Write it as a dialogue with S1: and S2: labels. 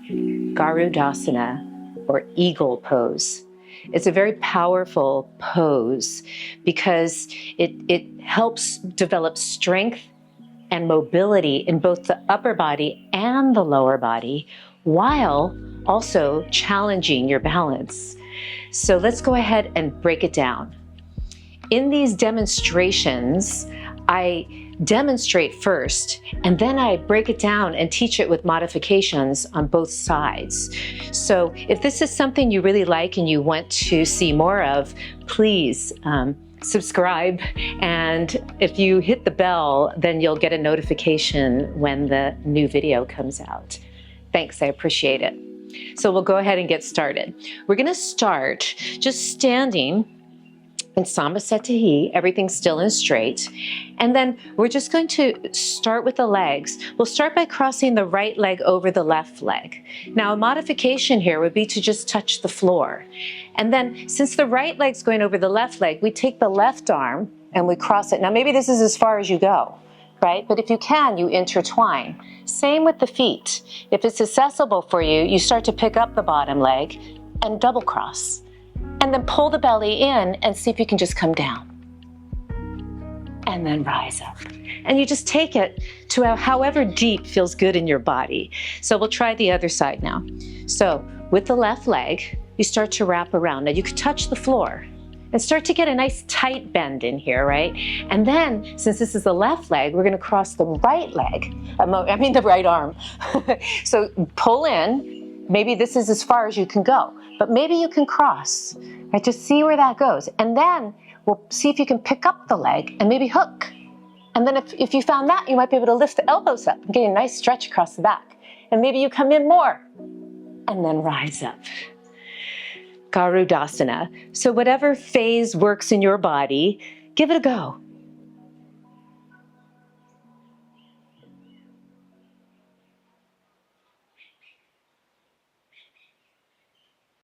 S1: Garudasana, or eagle pose. It's a very powerful pose because it helps develop strength and mobility in both the upper body and the lower body, while also challenging your balance. So let's go ahead and break it down. In these demonstrations, I demonstrate first, and then I break it down and teach it with modifications on both sides. So if this is something you really like and you want to see more of, please subscribe. And if you hit the bell, then you'll get a notification when the new video comes out. Thanks, I appreciate it. So we'll go ahead and get started. We're going to start just standing in Sambasattahi, everything's still and straight. And then we're just going to start with the legs. We'll start by crossing the right leg over the left leg. Now, a modification here would be to just touch the floor. And then since the right leg's going over the left leg, we take the left arm and we cross it. Now, maybe this is as far as you go, right? But if you can, you intertwine. Same with the feet. If it's accessible for you, you start to pick up the bottom leg and double cross. And then pull the belly in and see if you can just come down. And then rise up. And you just take it to however deep feels good in your body. So we'll try the other side now. So with the left leg, you start to wrap around. Now you could touch the floor and start to get a nice tight bend in here, right? And then, since this is the left leg, we're gonna cross the right leg, the right arm. So pull in, maybe this is as far as you can go, but maybe you can cross, right? Just see where that goes. And then we'll see if you can pick up the leg and maybe hook. And then if you found that, you might be able to lift the elbows up and get a nice stretch across the back. And maybe you come in more and then rise up. Garudasana. So whatever phase works in your body, give it a go.